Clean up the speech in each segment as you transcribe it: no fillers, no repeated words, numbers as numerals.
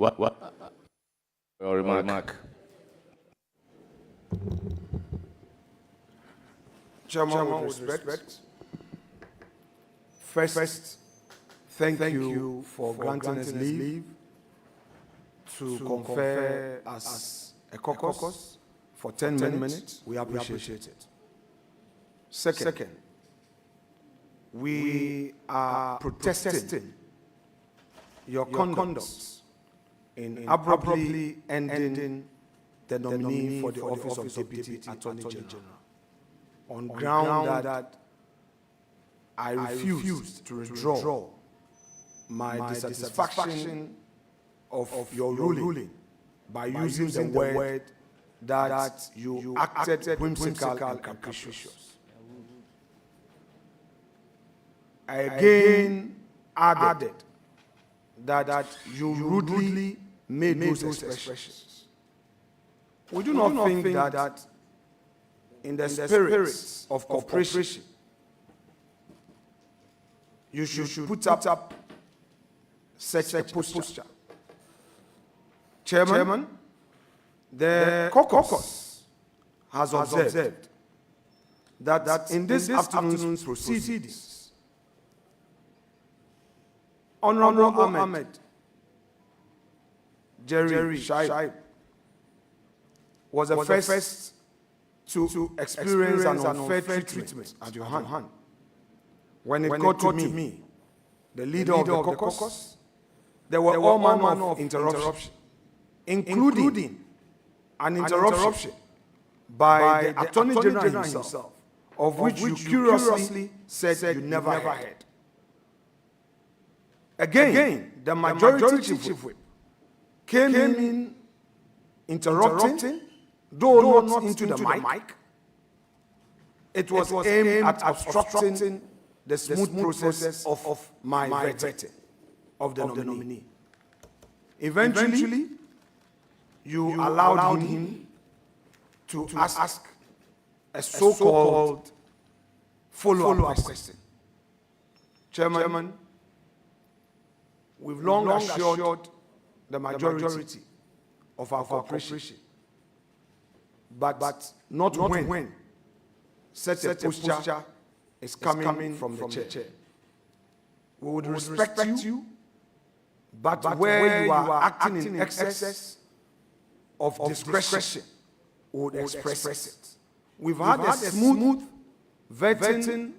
What? Your remark. Chairman, with respect, first, thank you for granting us leave to confer as a caucus for 10 minutes. We appreciate it. Second, we are protesting your conduct in abruptly ending the nominee for the office of Deputy Attorney General on ground that I refused to withdraw my dissatisfaction of your ruling by using the word that you acted whimsical and capricious. I again added that you rudely made those expressions. We do not think that in the spirit of cooperation, you should put up such a posture. Chairman, the caucus has observed that in this afternoon's proceedings, Honorable Ahmed Jerry Shaib was the first to experience an unfair treatment at your hand. When it got to me, the leader of the caucus, there were all manner of interruption, including an interruption by the Attorney General himself, of which you curiously said you never heard. Again, the majority chief whip came in interrupting, though not into the mic. It was aimed at obstructing the smooth process of my vetting of the nominee. Eventually, you allowed him to ask a so-called follow-up question. Chairman, we've long assured the majority of our cooperation, but not when such a posture is coming from the chair. We would respect you, but where you are acting in excess of discretion, we would express it. We've had a smooth vetting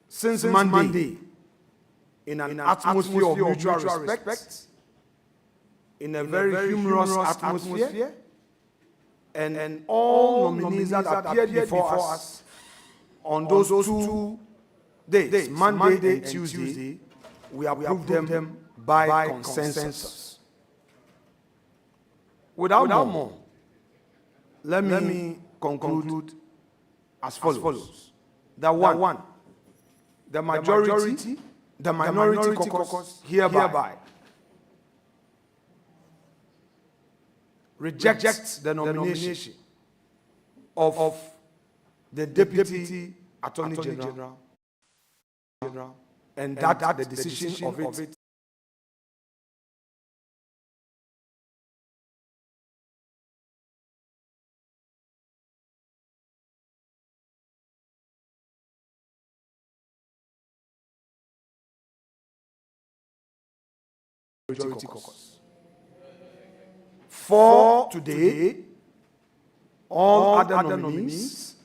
since Monday, in an atmosphere of mutual respect, in a very humorous atmosphere, and all nominees that appeared before us on those 2 days, Monday and Tuesday, we approved them by consensus. Without more, let me conclude as follows. One, the minority caucus hereby rejects the nomination of the Deputy Attorney General, and that the decision of it majority caucus. For today, all other nominees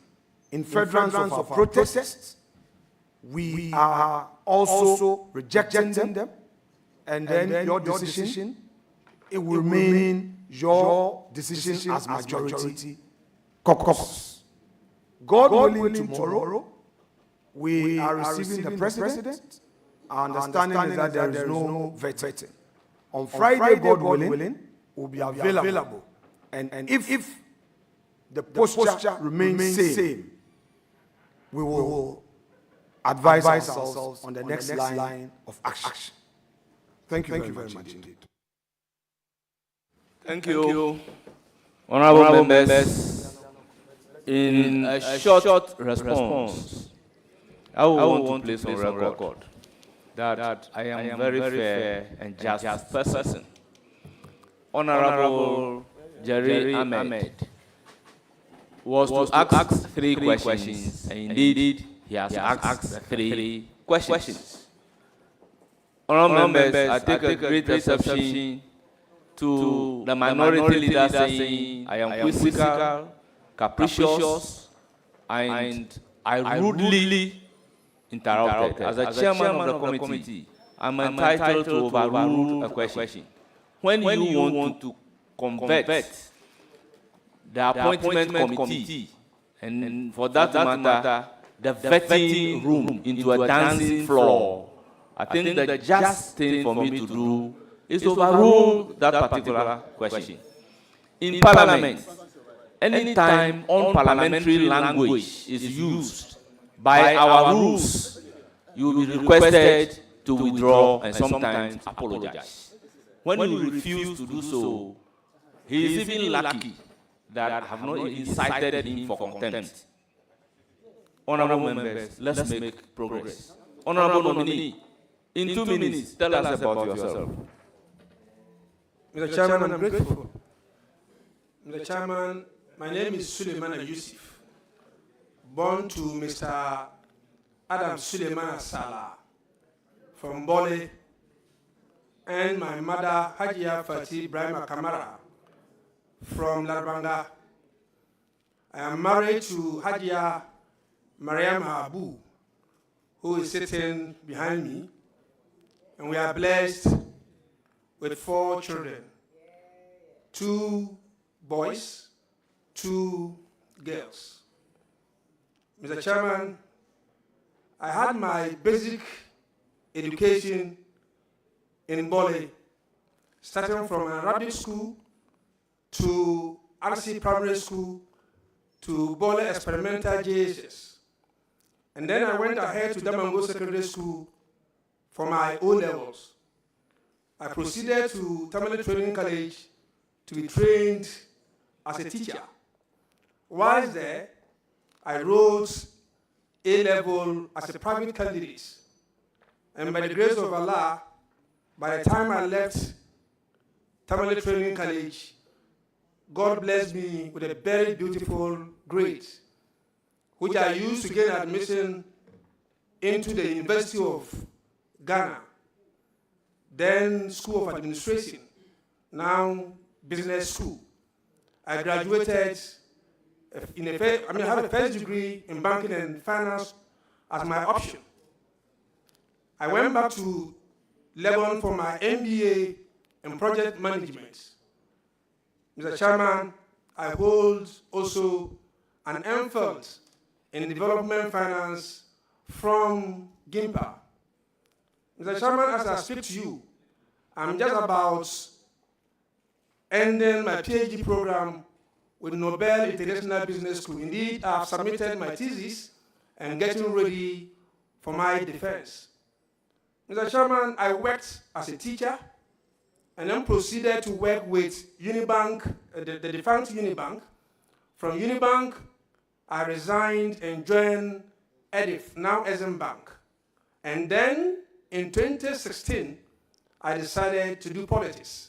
in furtherance of our protests, we are also rejecting them, and then your decision, it will remain your decision as majority caucus. God willing, tomorrow, we are receiving the president. Our understanding is that there is no vetting. On Friday, God willing, will be available. And if the posture remains same, we will advise ourselves on the next line of action. Thank you very much indeed. Thank you, honorable members. In a short response, I will want to place on record that I am a very fair and just person. Honorable Jerry Ahmed was to ask three questions, and indeed he has asked the three questions. Honorable members, I take a great exception to the minority leader saying I am quizzical, capricious, and I rudely interrupted. As a chairman of the committee, I'm entitled to overrule a question. When you want to convert the appointment committee, and for that matter, the vetting room into a dancing floor, I think the just thing for me to do is to overrule that particular question. In Parliament, any time unparliamentary language is used by our rules, you will be requested to withdraw and sometimes apologize. When you refuse to do so, he is even lucky that I have not even cited him for contempt. Honorable members, let's make progress. Honorable nominee, in 2 minutes, tell us about yourself. Mr. Chairman, I'm grateful. Mr. Chairman, my name is Sulemana Yusif, born to Mr. Adam Sulemana Salah from Bole, and my mother, Hajia Fati Ibrahima Kamara, from Larbanga. I am married to Hajia Mariam Abu, who is sitting behind me, and we are blessed with 4 children, 2 boys, 2 girls. Mr. Chairman, I had my basic education in Bole, starting from an Arabic school to RC Primary School to Bole Experimental JSS. And then I went ahead to Damango Secondary School for my O-levels. I proceeded to Tamale Training College to be trained as a teacher. Whilst there, I wrote A-level as a private candidate. And by the grace of Allah, by the time I left Tamale Training College, God blessed me with a very beautiful grade, which I used to gain admission into the University of Ghana, then School of Administration, now Business School. I graduated I have a first degree in banking and finance as my option. I went back to Lebanon for my MBA in project management. Mr. Chairman, I hold also an MPhil in development finance from GIMPA. Mr. Chairman, as I speak to you, I'm just about ending my PhD program with Nobel International Business School. Indeed, I have submitted my thesis and getting ready for my defense. Mr. Chairman, I worked as a teacher and then proceeded to work with Unibank, the defunct Unibank. From Unibank, I resigned and joined EDIF, now SM Bank. And then in 2016, I decided to do politics.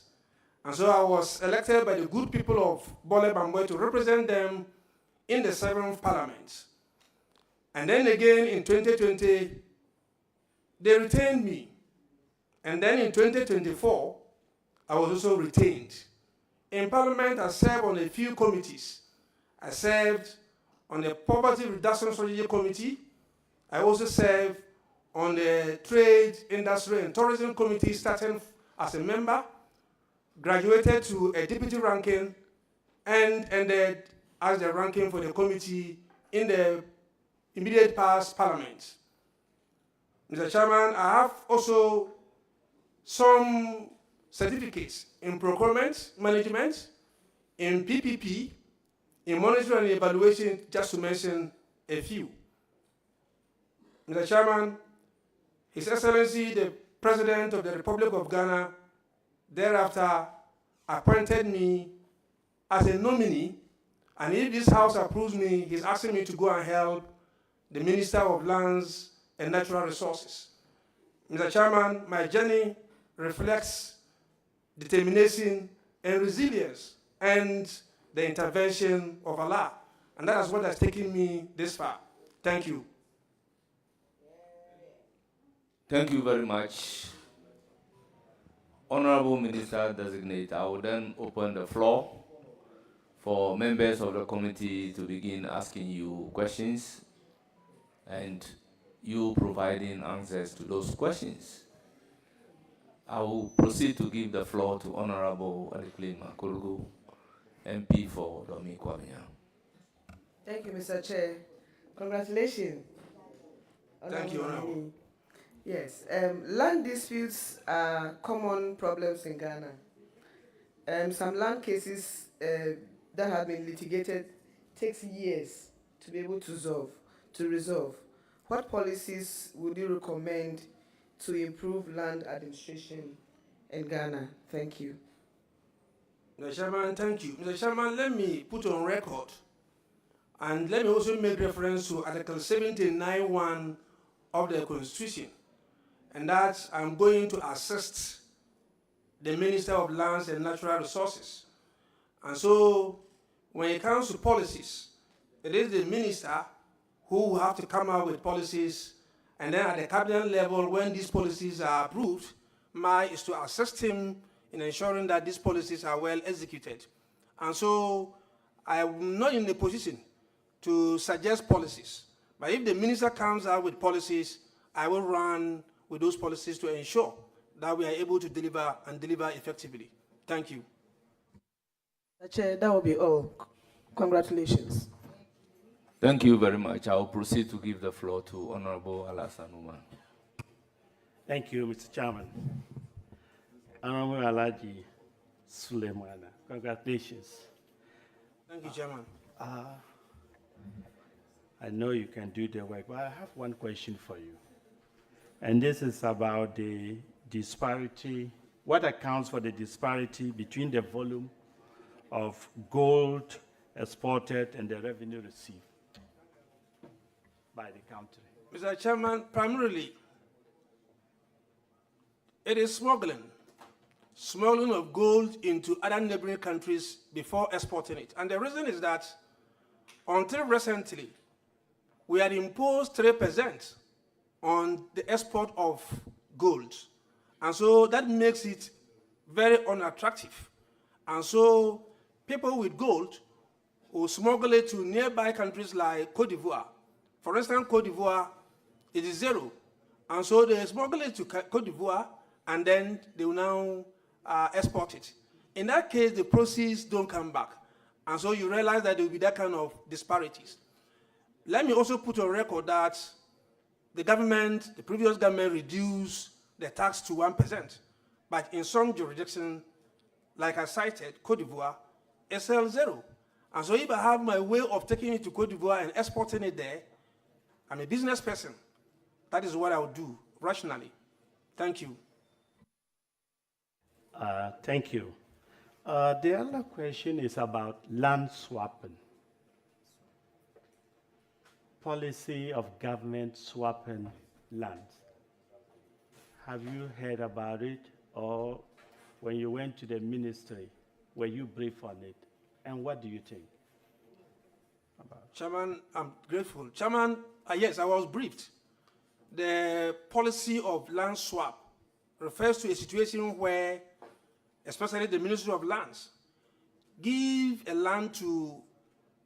And so I was elected by the good people of Bole Bambwe to represent them in the 7th Parliament. And then again in 2020, they retained me. And then in 2024, I was also retained. In Parliament, I served on a few committees. I served on the Poverty Reduction Strategy Committee. I also served on the Trade, Industry, and Tourism Committee, starting as a member, graduated to a deputy ranking, and ended as the ranking for the committee in the immediate past Parliament. Mr. Chairman, I have also some certificates in procurement management, in PPP, in monitoring and evaluation, just to mention a few. Mr. Chairman, His Excellency, the President of the Republic of Ghana, thereafter appointed me as a nominee, and if this House approves me, he's asking me to go and help the Minister of Lands and Natural Resources. Mr. Chairman, my journey reflects determination and resilience and the intervention of Allah. And that is what has taken me this far. Thank you. Thank you very much. Honorable Minister Designate, I will then open the floor for members of the committee to begin asking you questions and you providing answers to those questions. I will proceed to give the floor to Honorable Alikle Makurgu, MP for Domi Kwamia. Thank you, Mr. Chair. Congratulations. Thank you, Honorable. Yes, land disputes are common problems in Ghana. Some land cases that have been litigated takes years to be able to resolve. What policies would you recommend to improve land administration in Ghana? Thank you. Mr. Chairman, thank you. Mr. Chairman, let me put on record and let me also make reference to Article 79(1) of the Constitution, and that I'm going to assist the Minister of Lands and Natural Resources. And so, when it comes to policies, it is the minister who will have to come out with policies, and then at the cabinet level, when these policies are approved, mine is to assist him in ensuring that these policies are well executed. And so, I am not in a position to suggest policies, but if the minister comes out with policies, I will run with those policies to ensure that we are able to deliver and deliver effectively. Thank you. Chair, that will be all. Congratulations. Thank you very much. I will proceed to give the floor to Honorable Alasanuma. Thank you, Mr. Chairman. Honorable Alhaji Sulemana, congratulations. Thank you, Chairman. I know you can do the work, but I have one question for you. And this is about the disparity, what accounts for the disparity between the volume of gold exported and the revenue received by the country? Mr. Chairman, primarily, it is smuggling of gold into other neighboring countries before exporting it. And the reason is that until recently, we had imposed 3% on the export of gold. And so that makes it very unattractive. And so people with gold will smuggle it to nearby countries like Cote d'Ivoire. For instance, Cote d'Ivoire, it is 0. And so they smuggle it to Cote d'Ivoire, and then they will now export it. In that case, the proceeds don't come back. And so you realize that there will be that kind of disparities. Let me also put on record that the previous government reduced the tax to 1%. But in some jurisdictions, like I cited, Cote d'Ivoire, it's 0. And so if I have my way of taking it to Cote d'Ivoire and exporting it there, I'm a business person. That is what I would do, rationally. Thank you. Thank you. The other question is about land swapping. Policy of government swapping lands. Have you heard about it, or when you went to the ministry, were you briefed on it? And what do you think about it? Chairman, I'm grateful. Chairman, yes, I was briefed. The policy of land swap refers to a situation where, especially the Ministry of Lands, give a land to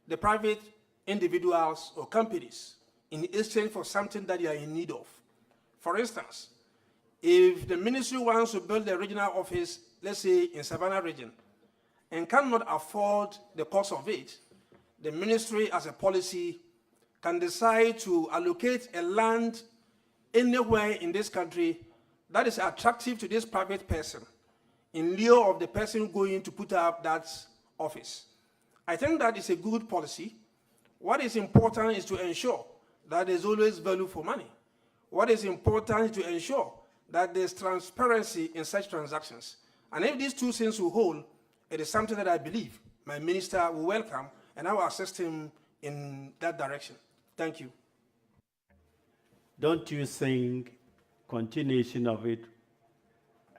the private individuals or companies in exchange for something that they are in need of. For instance, if the ministry wants to build a regional office, let's say in Savannah region, and cannot afford the cost of it, the ministry as a policy can decide to allocate a land anywhere in this country that is attractive to this private person in lieu of the person going to put up that office. I think that is a good policy. What is important is to ensure that there's always value for money. What is important is to ensure that there's transparency in such transactions. And if these two things will hold, it is something that I believe my minister will welcome, and I will assist him in that direction. Thank you. Don't you think continuation of it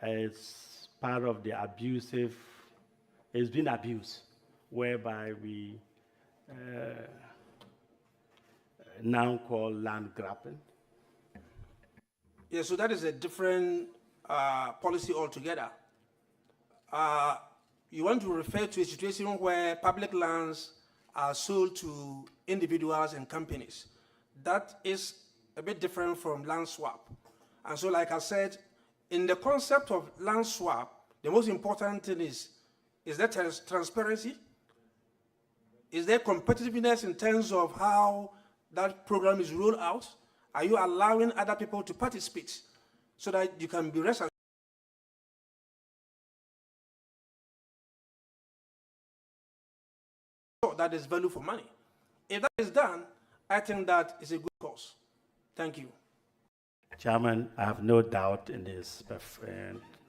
is part of the abusive it's been abused, whereby we now call land grabbing. Yeah, so that is a different policy altogether. You want to refer to a situation where public lands are sold to individuals and companies. That is a bit different from land swap. And so, like I said, in the concept of land swap, the most important thing is there transparency? Is there competitiveness in terms of how that program is rolled out? Are you allowing other people to participate so that you can be responsible? That is value for money. If that is done, I think that is a good cause. Thank you. Chairman, I have no doubt in his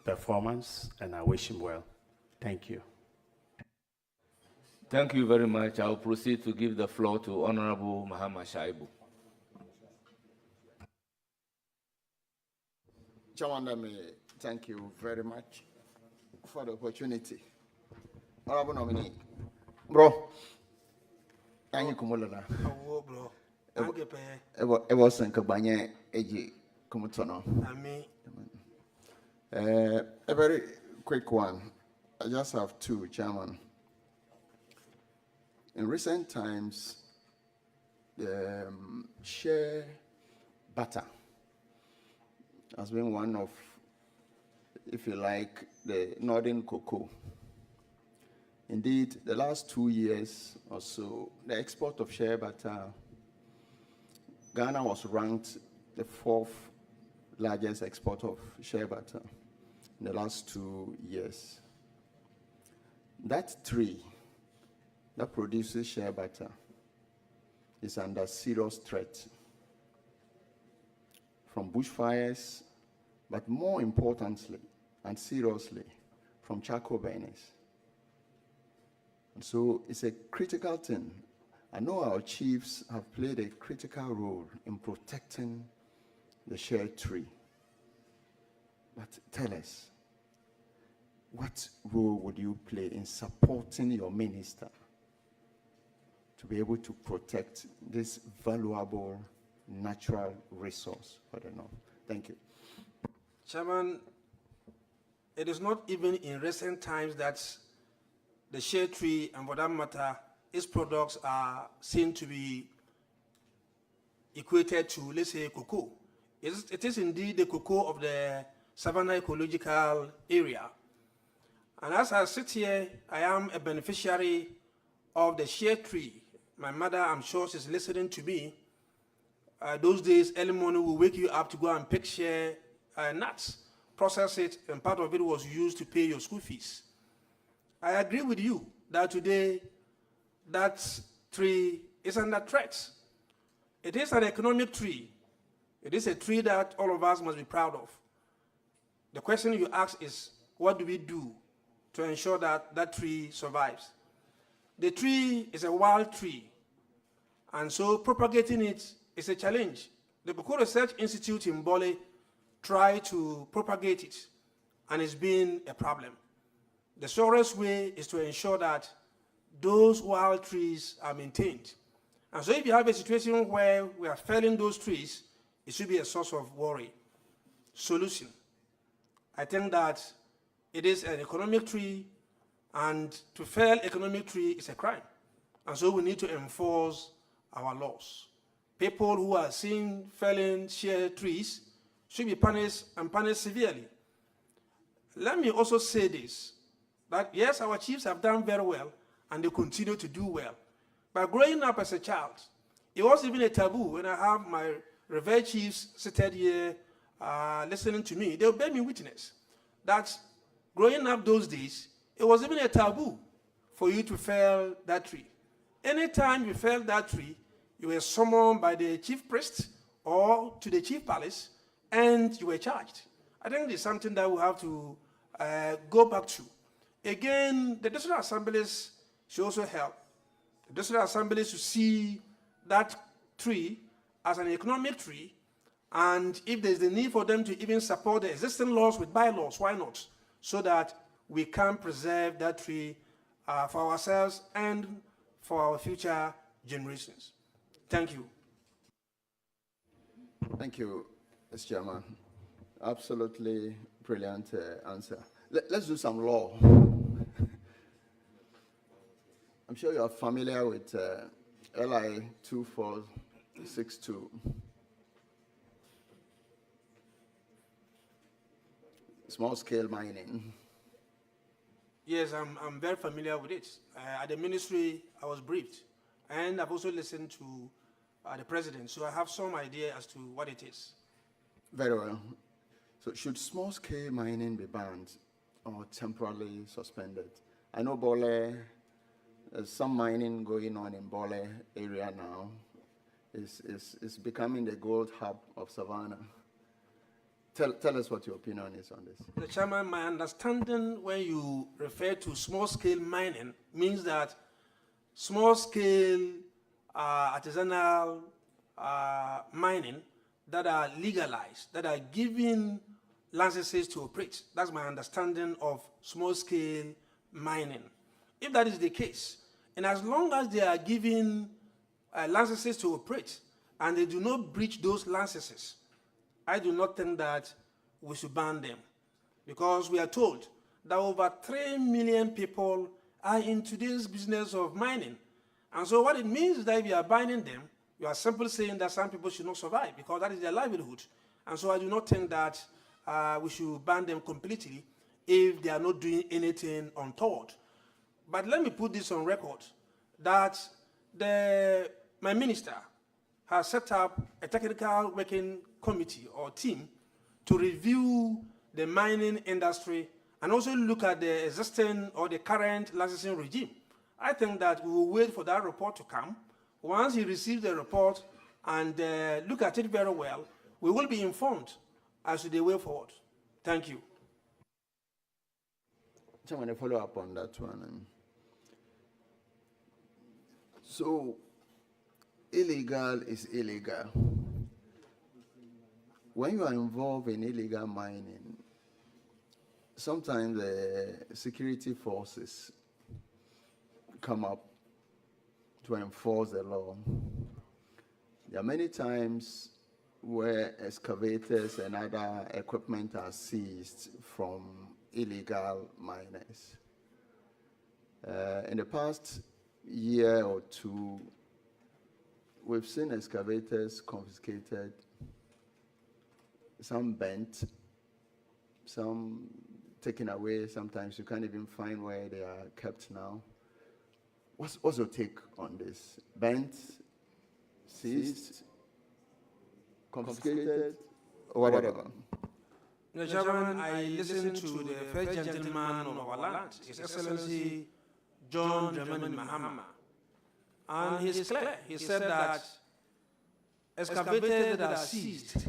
performance, and I wish him well. Thank you. Thank you very much. I will proceed to give the floor to Honorable Muhammad Shaibu. Chairman, let me thank you very much for the opportunity. Honorable nominee, bro, thank you, Kumulana. Oh, bro. It wasn't Kabanye Eji Kumutono. A very quick one. I just have two, Chairman. In recent times, the shea butter has been one of, if you like, the northern cocoa. Indeed, the last 2 years or so, the export of shea butter, Ghana was ranked the 4th largest exporter of shea butter in the last 2 years. That tree that produces shea butter is under serious threat from bushfires, but more importantly and seriously, from charcoal burners. And so it's a critical thing. I know our chiefs have played a critical role in protecting the shea tree. But tell us, what role would you play in supporting your minister to be able to protect this valuable natural resource for the North? Thank you. Chairman, it is not even in recent times that the shea tree, and for that matter, its products are seen to be equated to, let's say, cocoa. It is indeed the cocoa of the Savannah ecological area. And as I sit here, I am a beneficiary of the shea tree. My mother, I'm sure she's listening to me. Those days, early morning, we wake you up to go and pick shea nuts, process it, and part of it was used to pay your school fees. I agree with you that today, that tree is under threat. It is an economic tree. It is a tree that all of us must be proud of. The question you ask is, what do we do to ensure that that tree survives? The tree is a wild tree, and so propagating it is a challenge. The Cocoa Research Institute in Bole tried to propagate it, and it's been a problem. The surest way is to ensure that those wild trees are maintained. And so if you have a situation where we are felling those trees, it should be a source of worry. Solution. I think that it is an economic tree, and to fell economic tree is a crime. And so we need to enforce our laws. People who are seen felling shea trees should be punished, and punished severely. Let me also say this, that yes, our chiefs have done very well, and they continue to do well. But growing up as a child, it was even a taboo. When I have my revered chiefs seated here listening to me, they'll bear me witness that growing up those days, it was even a taboo for you to fell that tree. Anytime you fell that tree, you were summoned by the chief priest or to the chief palace, and you were charged. I think it's something that we have to go back to. Again, the district assemblies should also help. The district assemblies should see that tree as an economic tree, and if there's the need for them to even support the existing laws with bylaws, why not? So that we can preserve that tree for ourselves and for our future generations. Thank you. Thank you, Mr. Chairman. Absolutely brilliant answer. Let's do some law. I'm sure you are familiar with LI 2462. Small-scale mining. Yes, I'm very familiar with it. At the ministry, I was briefed, and I've also listened to the president, so I have some idea as to what it is. Very well. So should small-scale mining be banned or temporarily suspended? I know Bole, there's some mining going on in Bole area now. It's becoming the gold hub of Savannah. Tell us what your opinion is on this. The Chairman, my understanding when you refer to small-scale mining means that small-scale artisanal mining that are legalized, that are given licenses to operate. That's my understanding of small-scale mining. If that is the case, and as long as they are given licenses to operate and they do not breach those licenses, I do not think that we should ban them, because we are told that over 3 million people are into this business of mining. And so what it means is that if you are banning them, you are simply saying that some people should not survive because that is their livelihood. And so I do not think that we should ban them completely if they are not doing anything untoward. But let me put this on record, that my minister has set up a technical working committee or team to review the mining industry and also look at the existing or the current licensing regime. I think that we will wait for that report to come. Once he receives the report and look at it very well, we will be informed as to the way forward. Thank you. I want to follow up on that one. So, illegal is illegal. When you are involved in illegal mining, sometimes the security forces come up to enforce the law. There are many times where excavators and other equipment are seized from illegal miners. In the past year or two, we've seen excavators confiscated, some bent, some taken away. Sometimes you can't even find where they are kept now. What's your take on this? Bent, seized, confiscated, or whatever? Mr. Chairman, I listened to the first gentleman of our land, His Excellency John Dramani Mahama, and he's clear. He said that excavators that are seized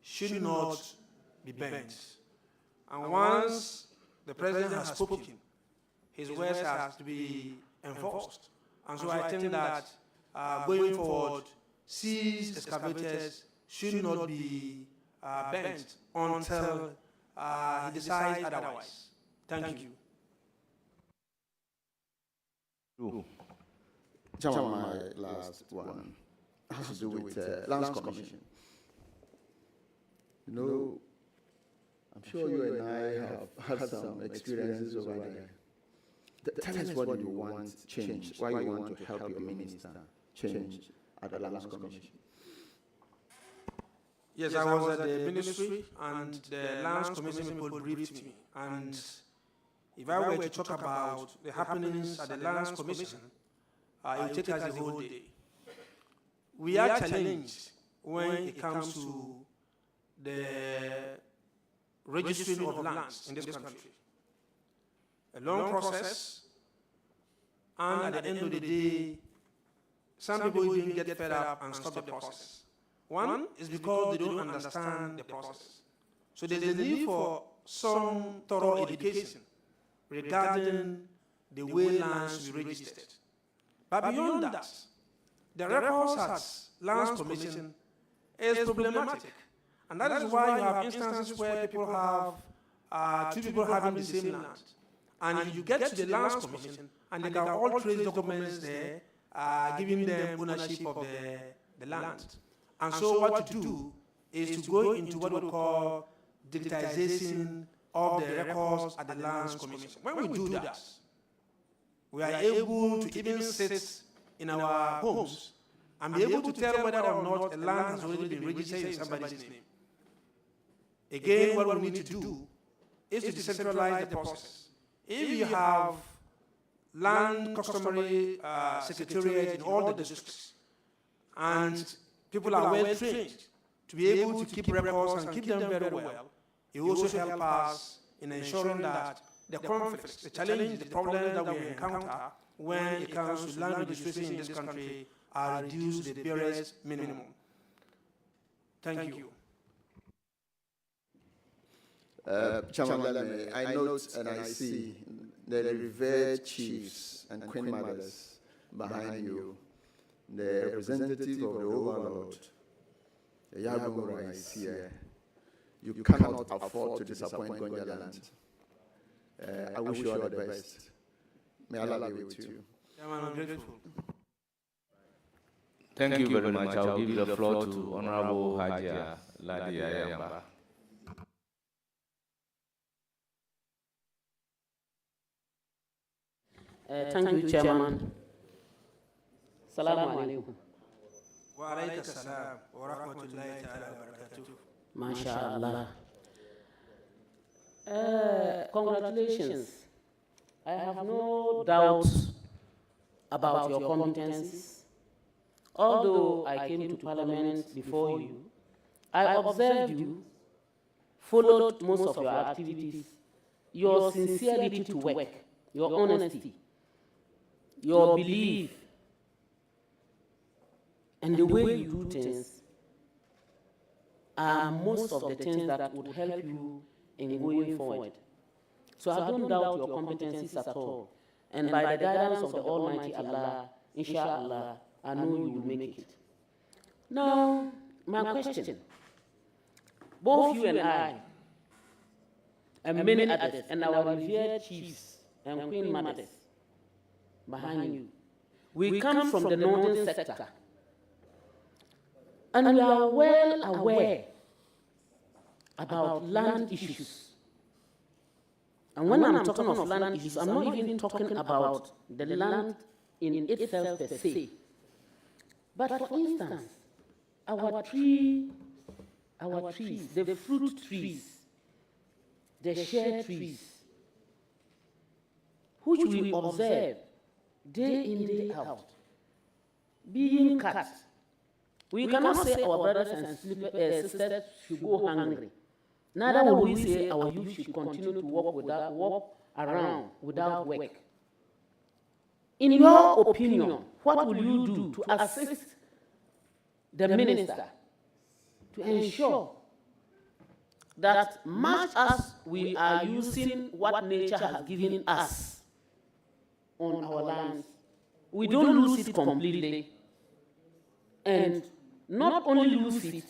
should not be bent. And once the president has spoken, his words have to be enforced. And so I think that going forward, seized excavators should not be bent until he decides otherwise. Thank you. Chairman, my last one has to do with Lands Commission. You know, I'm sure you and I have had some experiences over there. Tell us what you want changed, why you want to help your minister change at the Lands Commission. Yes, I was at the ministry, and the Lands Commission people briefed me. And if I were to talk about the happenings at the Lands Commission, it will take us the whole day. We are challenged when it comes to the registering of lands in this country. A long process, and at the end of the day, some people even get fed up and stop the process. One is because they don't understand the process. So there's a need for some thorough education regarding the way lands should be registered. But beyond that, the records at Lands Commission is problematic. And that is why you have instances where people have two people having the same land. And you get to the Lands Commission, and they can all trace documents there, giving them ownership of the land. And so what you do is to go into what we call digitization of the records at the Lands Commission. When we do that, we are able to even sit in our homes and be able to tell whether or not a land has already been registered in somebody's name. Again, what we need to do is to decentralize the process. If you have land customary secretariat in all the districts, and people are well trained to be able to keep records and keep them very well, it will also help us in ensuring that the conflicts, the challenges, the problems that we encounter when it comes to land registration in this country are reduced to the barest minimum. Thank you. Chairman, I note and I see the revered chiefs and queen mothers behind you, the representative of the overlord, the Yabumura is here. You cannot afford to disappoint Gonjaland. I wish you all the best. May Allah be with you. I'm grateful. Thank you very much. I'll give the floor to Honorable Haji Alhaji Yusif. Thank you, Chairman. Assalamu alaikum. Wa alaikum assalam wa rahmatullahi ta'ala wa barakatuh. MashaAllah. Congratulations. I have no doubt about your competencies. Although I came to Parliament before you, I observed you, followed most of your activities, your sincerity to work, your honesty, your belief, and the way you do things are most of the things that would help you in going forward. So I don't doubt your competencies at all. And by the guidance of the Almighty Allah, inshallah, I know you will make it. Now, my question, both you and I, and many others, and our revered chiefs and queen mothers behind you, we come from the northern sector. And we are well aware about land issues. And when I'm talking of land issues, I'm not even talking about the land in itself per se. But for instance, our trees, the fruit trees, the shade trees, which we observe day in, day out, being cut. We cannot say our brothers and sisters should go hungry. Neither will we say our youth should continue to walk around without work. In your opinion, what will you do to assist the minister to ensure that much as we are using what nature has given us on our lands, we don't lose it completely, and not only lose it,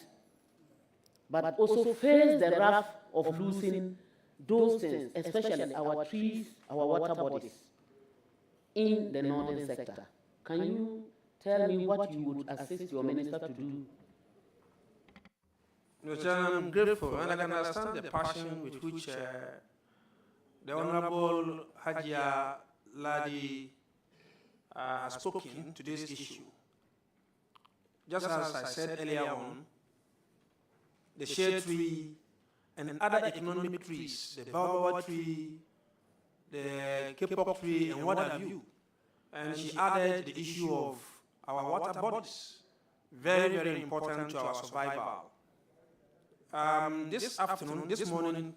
but also face the wrath of losing those things, especially our trees, our water bodies in the northern sector. Can you tell me what you would assist your minister to do? I'm grateful, and I can understand the passion with which the Honorable Haji Alhaji has spoken to this issue. Just as I said earlier on, the shade tree and other economic trees, the baobab tree, the K-pop tree, and what have you. And she added the issue of our water bodies, very, very important to our survival. This morning,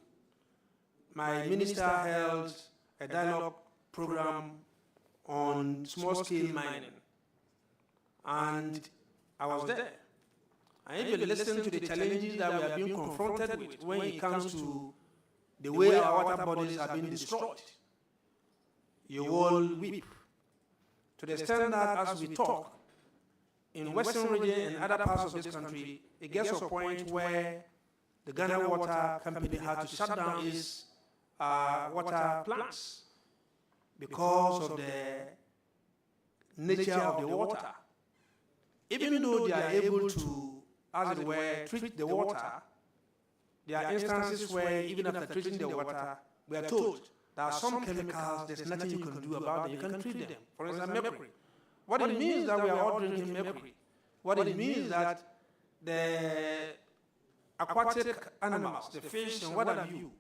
my minister held a dialogue program on small-scale mining, and I was there. And if you listen to the challenges that we are being confronted with when it comes to the way our water bodies are being destroyed, you will weep. To the extent that as we talk, in Western region and other parts of this country, it gets to a point where the Ghana Water Company had to shut down its water plants because of the nature of the water. Even though they are able to, as it were, treat the water, there are instances where even after treating the water, we are told there are some chemicals, there's nothing you can do about them, you can treat them. For instance, mercury. What it means that we are all drinking mercury. What it means is that the aquatic animals, the fish and what have you,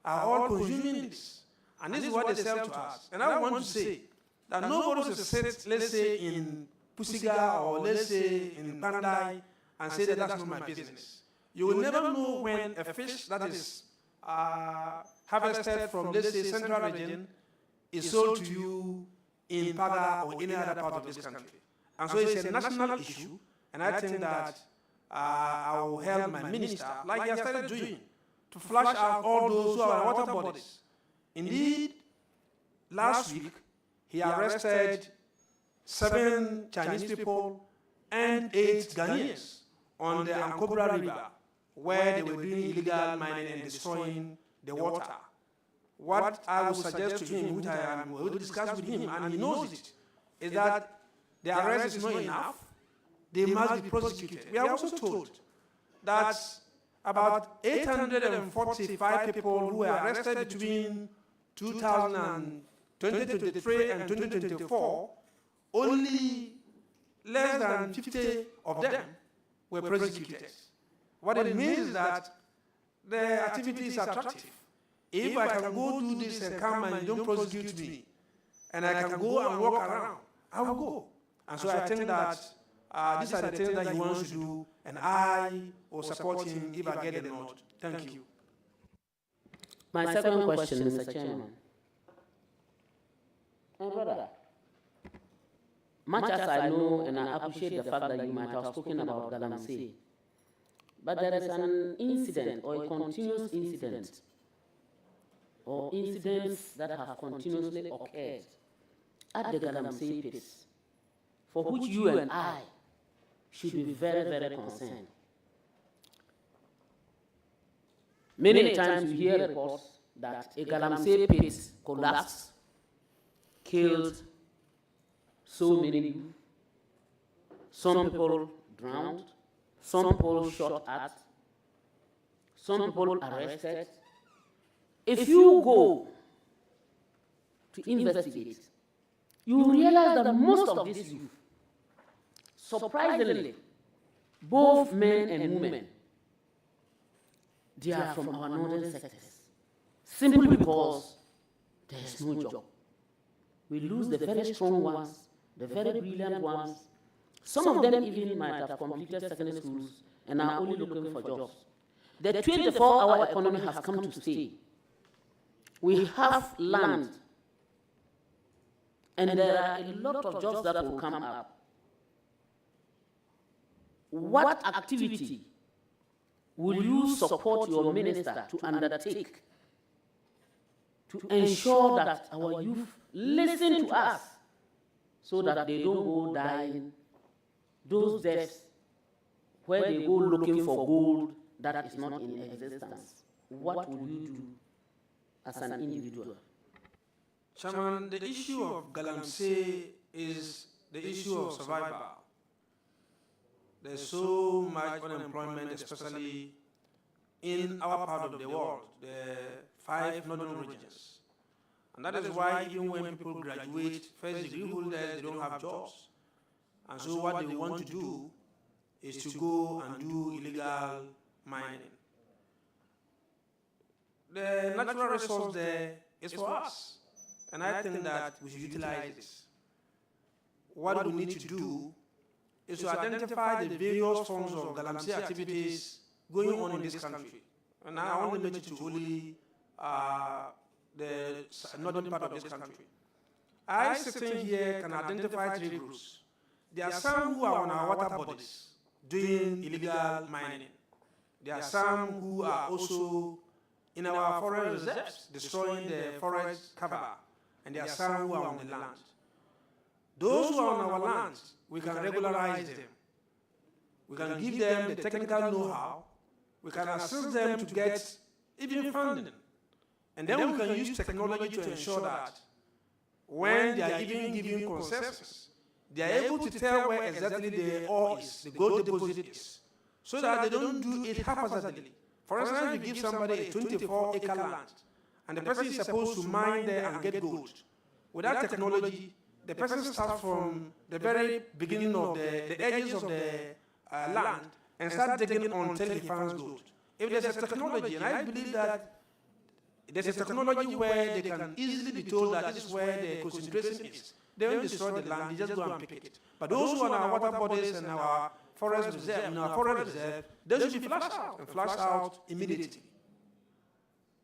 are all consuming this. And this is what they sell to us. And I want to say that nobody should sit, let's say, in Pusiga or let's say in Pandai and say that that's not my business. You will never know when a fish that is harvested from, let's say, Central Region is sold to you in Paga or any other part of this country. And so it's a national issue, and I think that I will help my minister, like he has started doing, to flush out all those who are water bodies. Indeed, last week, he arrested 7 Chinese people and 8 Ghanaians on the Ankobra River, where they were doing illegal mining and destroying the water. What I would suggest to him, which I will discuss with him, and he knows it, is that the arrest is not enough. They must be prosecuted. We are also told that about 845 people who were arrested between 2023 and 2024, only less than 50 of them were prosecuted. What it means is that the activity is attractive. If I can go do this and come and don't prosecute me, and I can go and walk around, I will go. And so I think that these are the things that he wants to do, and I will support him if I get the nod. Thank you. My second question, Mr. Chairman. My brother, much as I know and I appreciate the fact that you might have spoken about Galamsey, but there is an incident or a continuous incident or incidents that have continuously occurred at the Galamsey pits, for which you and I should be very, very concerned. Many times you hear reports that a Galamsey pit collapsed, killed so many people. Some people drowned, some people shot at, some people arrested. If you go to investigate, you realize that most of these youth, surprisingly, both men and women, they are from our northern sectors, simply because there is no job. We lose the very strong ones, the very brilliant ones. Some of them even might have completed secondary schools and are only looking for jobs. The 24-hour economy has come to stay. We have land, and there are a lot of jobs that will come up. What activity will you support your minister to undertake to ensure that our youth listen to us so that they don't go dying those deaths where they go looking for gold that is not in existence? What will you do as an individual? Chairman, the issue of Galamsey is the issue of survival. There's so much unemployment, especially in our part of the world, the 5 northern regions. And that is why even when people graduate, first degree holders, they don't have jobs. And so what they want to do is to go and do illegal mining. The natural resource there is for us. And I think that we should utilize this. What we need to do is to identify the various forms of Galamsey activities going on in this country. And I want to limit it to only the northern part of this country. I, sitting here, can identify 3 groups. There are some who are on our water bodies doing illegal mining. There are some who are also in our forest reserves, destroying the forest cover. And there are some who are on the land. Those who are on our land, we can regularize them. We can give them the technical know-how. We can assist them to get even funding. And then we can use technology to ensure that when they are even giving concessions, they are able to tell where exactly the ore is, the gold deposit is, so that they don't do it haphazardly. For instance, we give somebody a 24-acre land, and the person is supposed to mine there and get gold. Without technology, the person starts from the very beginning of the edges of the land and starts digging until he finds gold. If there's a technology, and I believe that there's a technology where they can easily be told that this is where the concentration is, they don't destroy the land, they just go and pick it. But those who are in our water bodies and our forest reserve, they should be flushed out and flushed out immediately.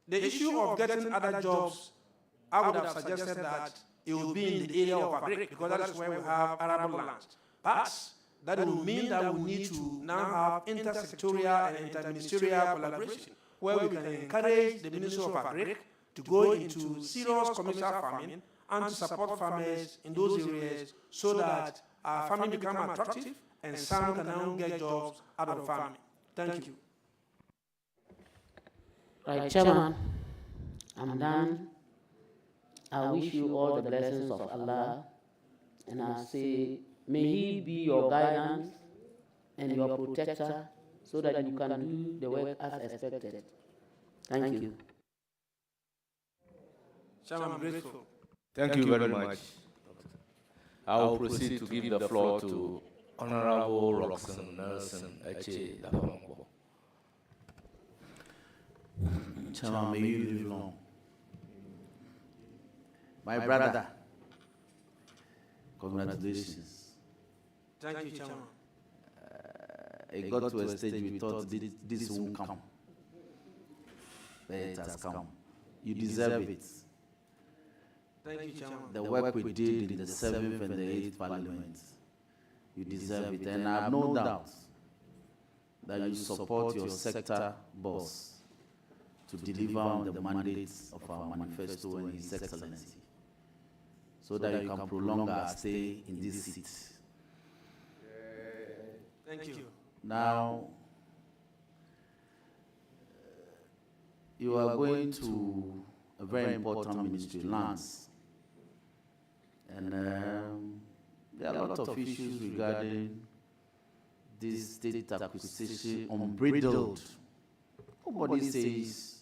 The issue of getting other jobs, I would have suggested that it will be in the area of agric, because that is where we have arable lands. But that will mean that we need to now have intersectorial and interministerial collaboration, where we can encourage the Ministry of Agric to go into serious commercial farming and to support farmers in those areas so that farming becomes attractive and some can now get jobs out of farming. Thank you. Right, Chairman, I'm done. I wish you all the blessings of Allah, and I say, may He be your guidance and your protector so that you can do the work as expected. Thank you. Chairman, I'm grateful. Thank you very much. I will proceed to give the floor to Honorable Roxanne Nelson Eche Dapamoko. Chairman, may you live long. My brother, congratulations. Thank you, Chairman. It got to a stage we thought this won't come. But it has come. You deserve it. Thank you, Chairman. The work we did in the 7th and the 8th Parliament, you deserve it. And I have no doubt that you support your sector boss to deliver on the mandates of our manifesto and His Excellency, so that you can prolong our stay in this seat. Thank you. Now, you are going to a very important ministry, lands. And there are a lot of issues regarding this state acquisition, unbridled. Nobody says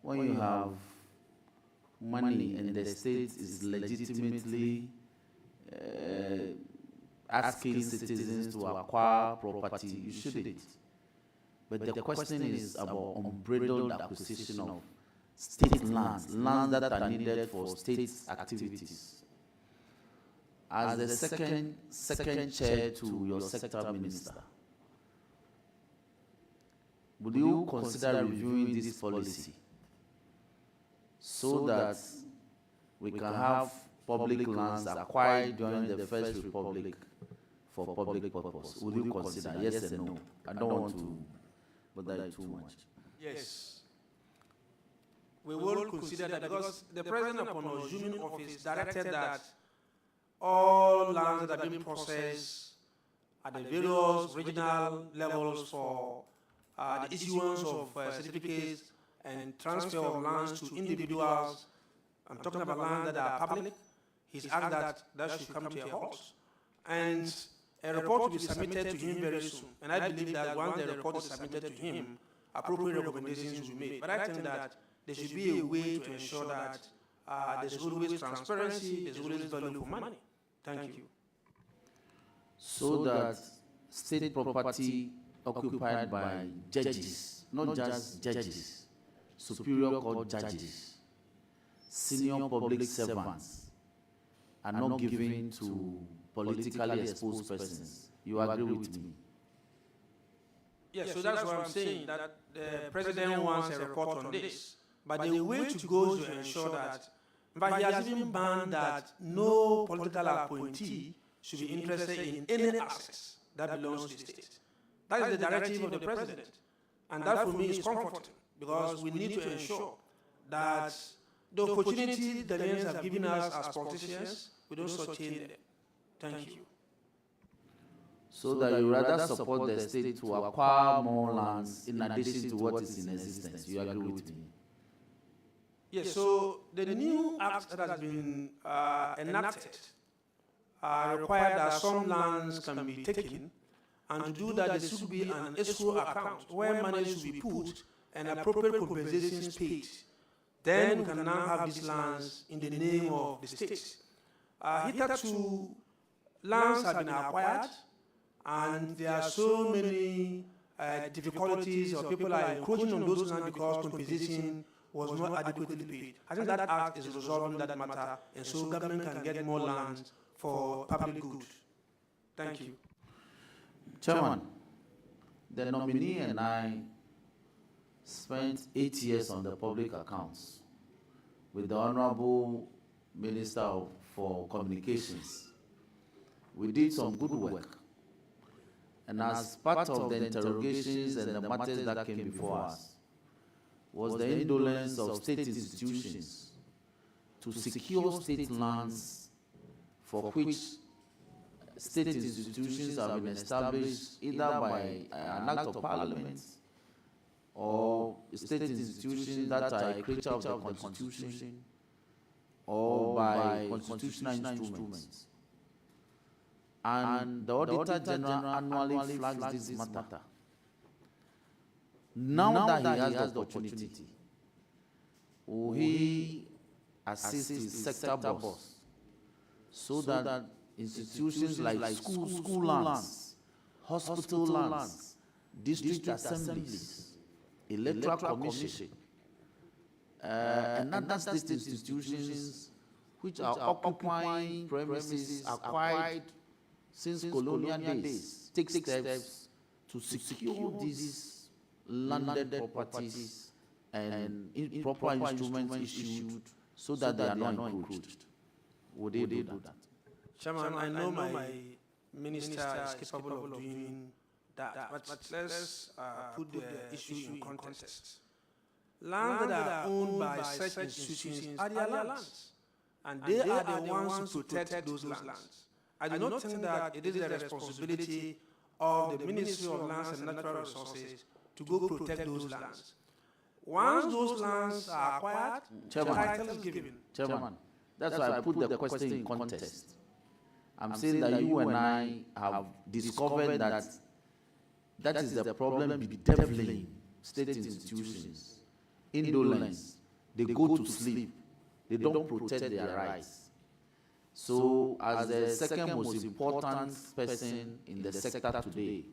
when you have money and the state is legitimately asking citizens to acquire property, you shouldn't. But the question is about unbridled acquisition of state lands, lands that are needed for state activities. As the second chair to your sector minister, would you consider reviewing this policy so that we can have public lands acquired during the First Republic for public purpose? Would you consider? Yes and no. I don't want to bother you too much. Yes. We will consider that, because the President, upon assuming office, directed that all lands that are being processed at the various regional levels for the issuance of certificates and transfer of lands to individuals. I'm talking about lands that are public. He's asked that should come to a halt. And a report will be submitted to him very soon. And I believe that once the report is submitted to him, appropriate recommendations will be made. But I think that there should be a way to ensure that there's always transparency, there's always value for money. Thank you. So that state property occupied by judges, not just judges, superior court judges, senior public servants, are not given to politically exposed persons. You agree with me? Yes, so that's what I'm saying, that the President wants a report on this. But the way to go is to ensure that, but he has even banned that no political appointee should be interested in any assets that belongs to the state. That is the directive of the President. And that for me is comforting, because we need to ensure that the opportunity the Ghanaians have given us as politicians, we don't shortchange them. Thank you. So that you rather support the state to acquire more lands in addition to what is in existence. You agree with me? Yes, so the new act that has been enacted require that some lands can be taken, and to do that there should be an escrow account where money should be put and appropriate compensations paid. Then we can now have these lands in the name of the state. Hitherto, lands have been acquired, and there are so many difficulties, or people are encroaching on those lands because compensation was not adequately paid. I think that act is resolving that matter, and so government can get more land for public good. Thank you. Chairman, the nominee and I spent 8 years on the public accounts with the Honorable Minister for Communications. We did some good work. And as part of the interrogations and the matters that came before us was the indolence of state institutions to secure state lands for which state institutions have been established either by an act of parliament or state institutions that are a creature of the Constitution or by constitutional instruments. And the Auditor General annually flags this matter. Now that he has the opportunity, will he assist his sector boss so that institutions like school lands, hospital lands, district assemblies, electoral commission, and other state institutions which are occupying premises acquired since colonial days take steps to secure these landed properties and proper instruments issued so that they are not encroached? Would they do that? Chairman, I know my minister is capable of doing that, but let's put the issue in context. Lands that are owned by such institutions are their lands, and they are the ones who protect those lands. I do not think that it is the responsibility of the Ministry of Lands and Natural Resources to go protect those lands. Once those lands are acquired, the title is given. Chairman, that's why I put the question in context. I'm saying that you and I have discovered that that is the problem bedeviling state institutions. Indolence. They go to sleep. They don't protect their rights. So, as the second most important person in the sector today,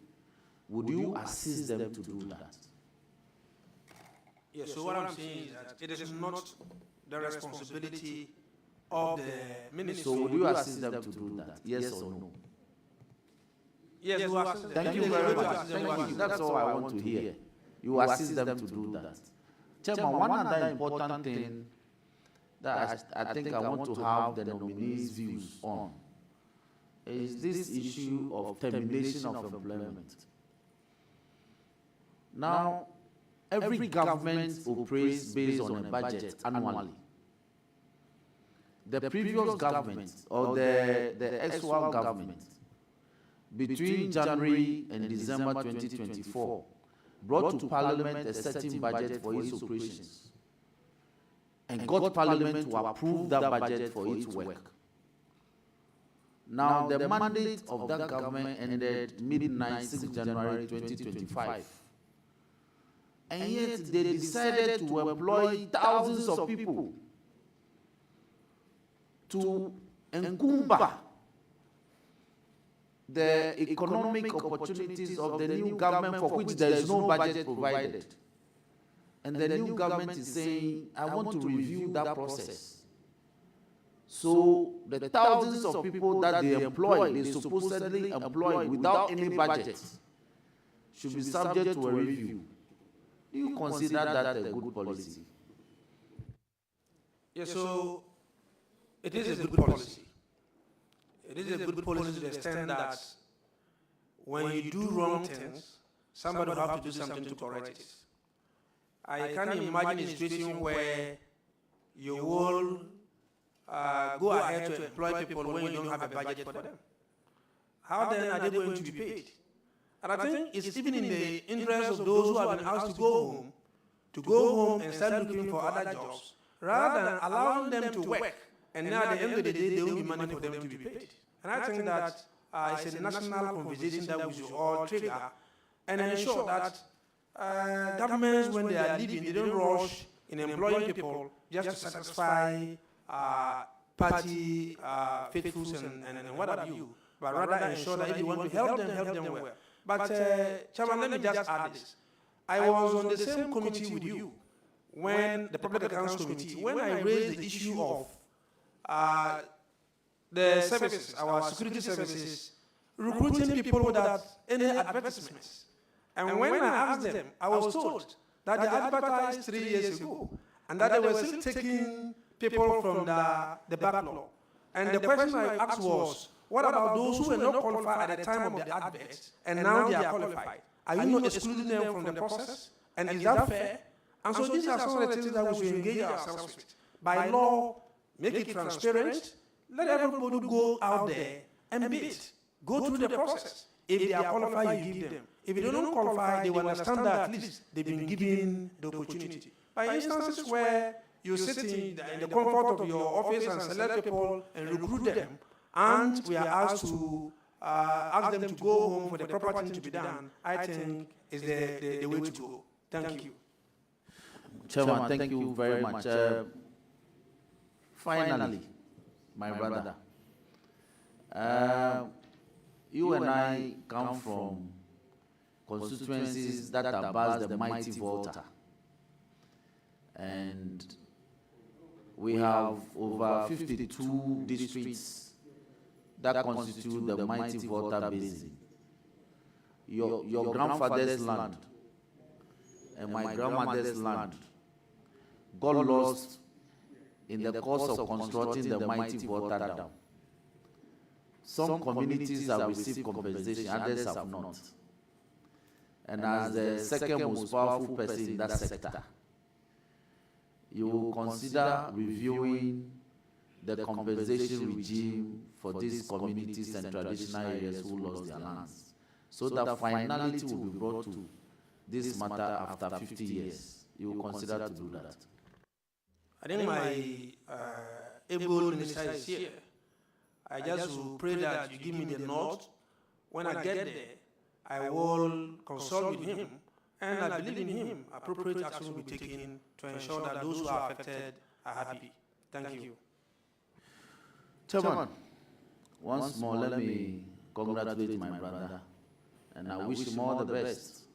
would you assist them to do that? Yes, so what I'm saying is that it is not the responsibility of the ministry. So would you assist them to do that? Yes or no? Yes, we assist them. Thank you very much. Thank you. That's all I want to hear. You assist them to do that. Chairman, one other important thing that I think I want to have the nominees' views on is this issue of termination of employment. Now, every government operates based on a budget annually. The previous government, or the actual government, between January and December 2024, brought to Parliament a certain budget for its operations and got Parliament to approve that budget for its work. Now, the mandate of that government ended midnight 6 January 2025. And yet they decided to employ thousands of people to encumber the economic opportunities of the new government for which there is no budget provided. And the new government is saying, I want to review that process. So the thousands of people that they employ, they supposedly employ without any budget, should be subject to a review. Do you consider that a good policy? Yes, so it is a good policy. It is a good policy to the extent that when you do wrong things, somebody will have to do something to correct it. I can't imagine a situation where you will go ahead to employ people when you don't have a budget for them. How then are they going to be paid? And I think it's even in the interest of those who have been asked to go home and start looking for other jobs, rather than allowing them to work, and now at the end of the day, there will be money for them to be paid. And I think that it's a national conversation that we should all trigger and ensure that governments, when they are leaving, they don't rush in employing people just to satisfy party faithfuls and what have you, but rather ensure that if you want to help them well. But Chairman, let me just add this. I was on the same committee with you when the Public Accounts Committee, when I raised the issue of the services, our security services, recruiting people without any advertisements. And when I asked them, I was told that they advertised 3 years ago and that they were still taking people from the backlog. And the question I asked was, what about those who were not qualified at the time of the advert and now they are qualified? Are you not excluding them from the process? And is that fair? And so these are some of the things that we should engage ourselves with. By law, make it transparent, let everybody go out there and bid. Go through the process. If they are qualified, you give them. If they don't qualify, they will understand that at least they've been given the opportunity. By instances where you sit in the comfort of your office and select people and recruit them, and we are asked to ask them to go home for the proper thing to be done, I think is the way to go. Thank you. Chairman, thank you very much. Finally, my brother, you and I come from constituencies that are past the mighty Volta. And we have over 52 districts that constitute the mighty Volta Basin. Your grandfather's land and my grandmother's land got lost in the course of constructing the mighty Volta Dam. Some communities have received compensation, others have not. And as the second most powerful person in that sector, you will consider reviewing the compensation regime for these communities and traditional areas who lost their lands, so that finality will be brought to this matter after 50 years. You will consider to do that. I think my able minister is here. I just will pray that you give me the nod. When I get there, I will consult with him, and I believe in him. Appropriate action will be taken to ensure that those who are affected are happy. Thank you. Chairman, once more, let me congratulate my brother, and I wish him all the best.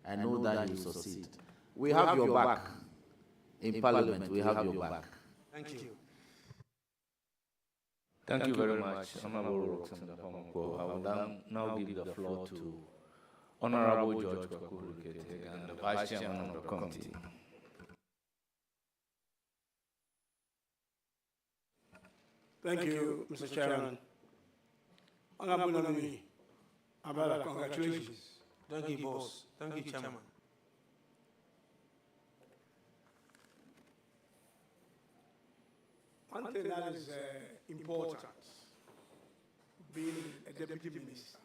I know that you will succeed. We have your back. In Parliament, we have your back. Thank you. Thank you very much, Honorable Roxanne Honko. I will now give the floor to Honorable George Kwakurukete and the Vice Chairman of the Committee. Thank you, Mr. Chairman. Honorable nominee, Abala, congratulations. Thank you, boss. Thank you, Chairman. One thing that is important, being a deputy minister,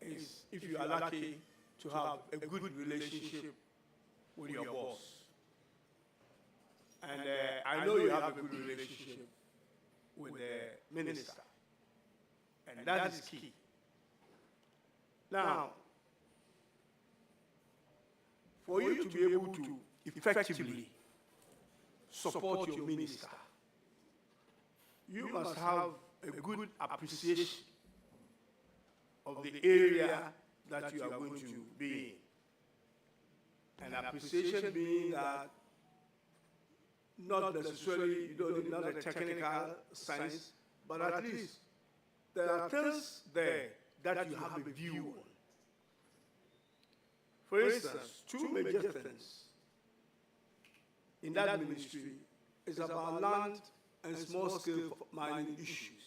is if you are lucky to have a good relationship with your boss. And I know you have a good relationship with the minister, and that is key. Now, for you to be able to effectively support your minister, you must have a good appreciation of the area that you are going to be in. And appreciation being that not necessarily, you don't need not a technical science, but at least there are things there that you have a view on. For instance, two major things in that ministry is about land and small-scale mining issues.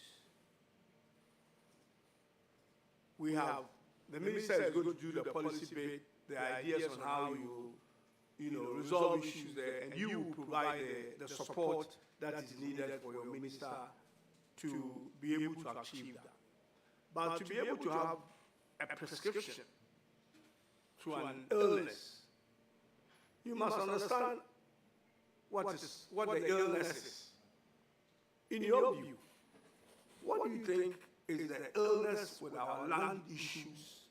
We have, the minister is going to do the policy bit, the ideas on how you resolve issues there, and you will provide the support that is needed for your minister to be able to achieve that. But to be able to have a prescription to an illness, you must understand what the illness is. In your view, what do you think is the illness with our land issues?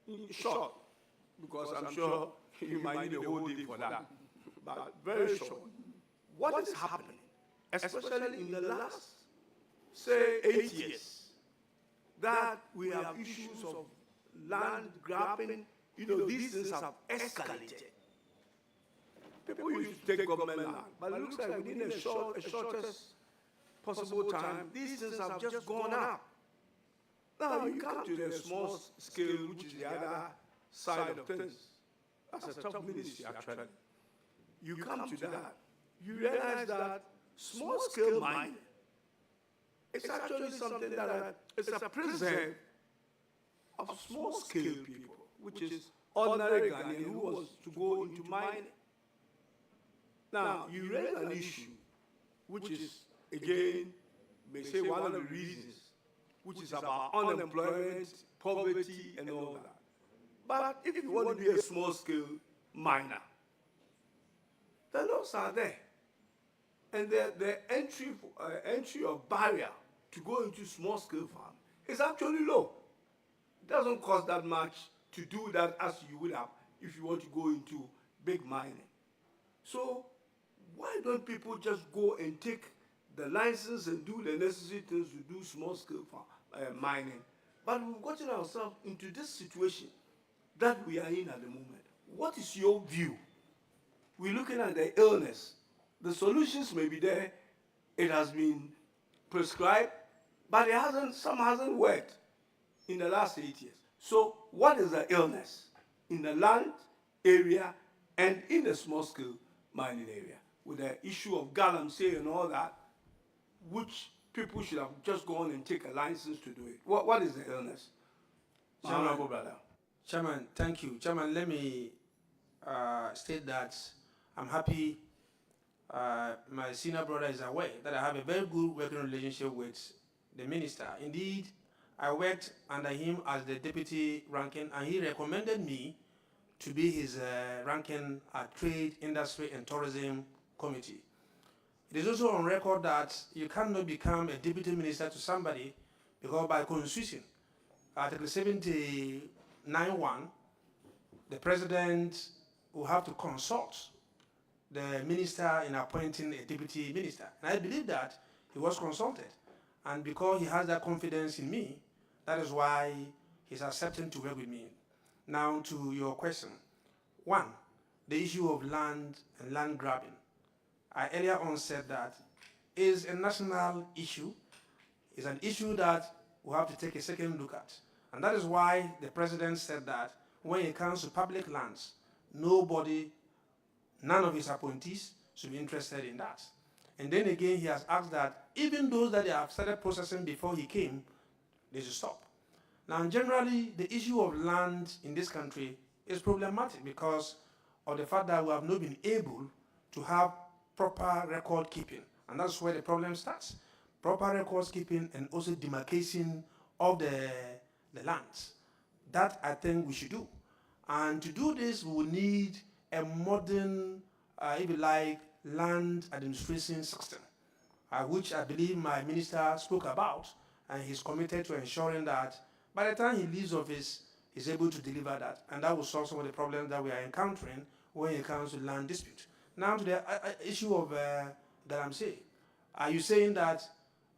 In short, because I'm sure you might need a whole day for that, but very short. What is happening, especially in the last, say, 8 years, that we have issues of land grabbing? These things have escalated. People used to take government land, but it looks like within a shortest possible time, these things have just gone up. Now you come to the small scale, which is the other side of things. That's a tough ministry, actually. You come to that, you realize that small scale mining is actually something that is a preserve of small scale people, which is ordinary Ghanaian who wants to go into mining. Now, you raise an issue, which is, again, may say one of the reasons, which is about unemployment, poverty, and all that. But if you want to be a small-scale miner, the laws are there. And the entry or barrier to go into small-scale farm is actually low. It doesn't cost that much to do that as you would have if you want to go into big mining. So why don't people just go and take the license and do the necessary things to do small-scale mining? But we've gotten ourselves into this situation that we are in at the moment. What is your view? We're looking at the illness. The solutions may be there. It has been prescribed, but some hasn't worked in the last 8 years. So what is the illness in the land area and in the small-scale mining area? With the issue of galamsey and all that, which people should have just gone and take a license to do it. What is the illness? Chairman, brother. Chairman, thank you. Chairman, let me state that I'm happy my senior brother is aware that I have a very good working relationship with the minister. Indeed, I worked under him as the deputy ranking, and he recommended me to be his ranking at Trade, Industry, and Tourism Committee. It is also on record that you cannot become a deputy minister to somebody because by constitution, Article 79(1), the president will have to consult the minister in appointing a deputy minister. And I believe that he was consulted. And because he has that confidence in me, that is why he's accepting to work with me. Now to your question. One, the issue of land and land grabbing. I earlier on said that is a national issue. It's an issue that we have to take a second look at. And that is why the president said that when it comes to public lands, none of his appointees should be interested in that. And then again, he has asked that even those that they have started processing before he came, they should stop. Now, generally, the issue of land in this country is problematic because of the fact that we have not been able to have proper record keeping. And that's where the problem starts. Proper records keeping and also demarcation of the lands. That I think we should do. And to do this, we will need a modern, if you like, land administration system, which I believe my minister spoke about, and he's committed to ensuring that by the time he leaves office, he's able to deliver that. And that will solve some of the problems that we are encountering when it comes to land dispute. Now to the issue of galamsey. Are you saying that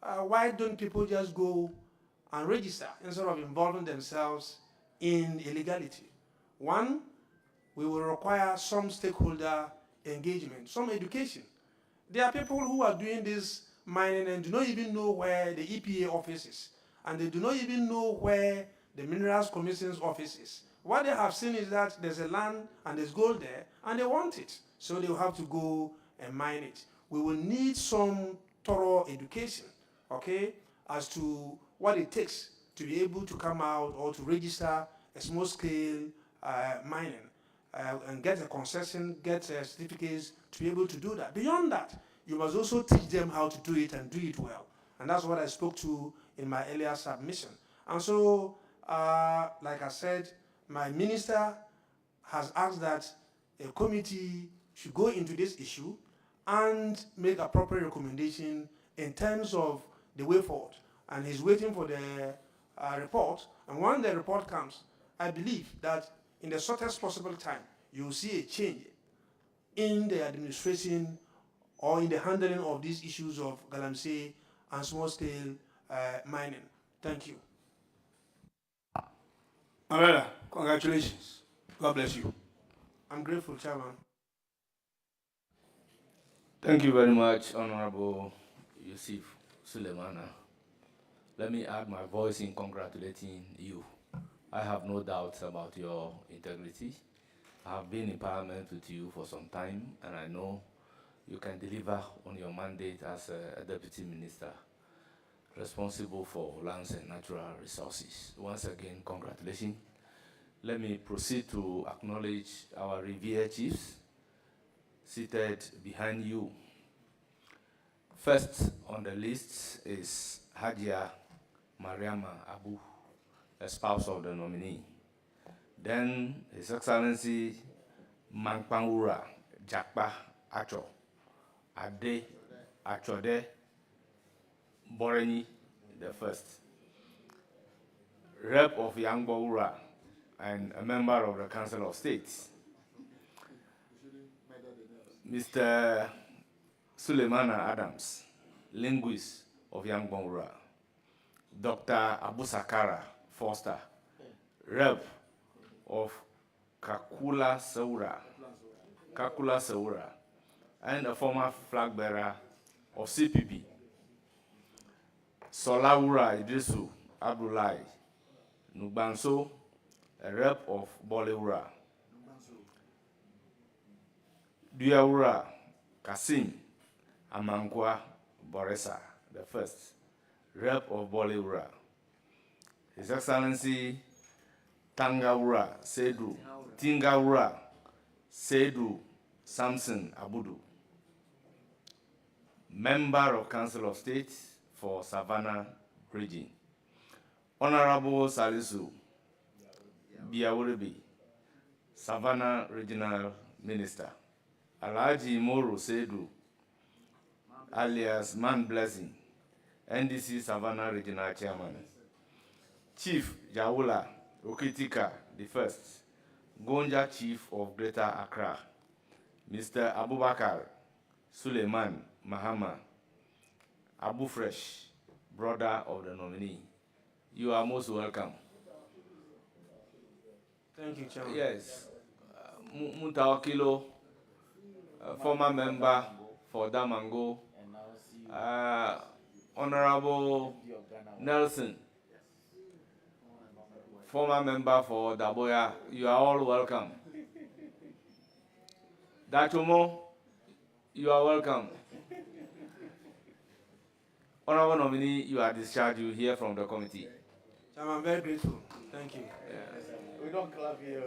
why don't people just go and register instead of involving themselves in illegality? One, we will require some stakeholder engagement, some education. There are people who are doing this mining and do not even know where the EPA office is, and they do not even know where the Minerals Commission's office is. What they have seen is that there's a land and there's gold there, and they want it, so they will have to go and mine it. We will need some thorough education, okay, as to what it takes to be able to come out or to register a small-scale mining. And get a concession, get certificates to be able to do that. Beyond that, you must also teach them how to do it and do it well. And that's what I spoke to in my earlier submission. And so, like I said, my minister has asked that a committee should go into this issue and make appropriate recommendation in terms of the way forward. And he's waiting for the report. And when the report comes, I believe that in the shortest possible time, you'll see a change in the administration or in the handling of these issues of galamsey and small-scale mining. Thank you. My brother, congratulations. God bless you. I'm grateful, Chairman. Thank you very much, Honorable Yusif Sulemana. Let me add my voice in congratulating you. I have no doubts about your integrity. I have been in Parliament with you for some time, and I know you can deliver on your mandate as a Deputy Minister responsible for lands and natural resources. Once again, congratulations. Let me proceed to acknowledge our revered chiefs seated behind you. First on the list is Hajia Mariama Abu, the spouse of the nominee. Then His Excellency Mankpangura Jakpa Acho, Ade Achode Boreni the first, Rep of Yangboura and a member of the Council of State. Mr. Sulemana Adams, linguist of Yangboura. Dr. Abu Sakara Foster, Rep of Kakula Saura, and a former flag bearer of CPP. Solawura Idrisu Abdullahi Nugbanso, a rep of Bolewura. Duyaura Kasim Amankwa Boresa, the first, rep of Bolewura. His Excellency Tingaura Sedu Samson Abudu, member of Council of State for Savannah region. Honorable Salisu Biawuribi, Savannah Regional Minister. Alhaji Moro Sedu, alias Man Blessing, NDC Savannah Regional Chairman. Chief Jawula Okitika the first, Gonja Chief of Greater Accra. Mr. Abubakar Suleiman Mahama, Abu Fresh, brother of the nominee. You are most welcome. Thank you, Chairman. Yes. Mutaokilo, former member for Damango. Honorable Nelson, former member for Daboya. You are all welcome. Dachumo, you are welcome. Honorable nominee, you are discharged. You hear from the committee. Chairman, I'm very grateful. Thank you. Yeah. We don't clap here.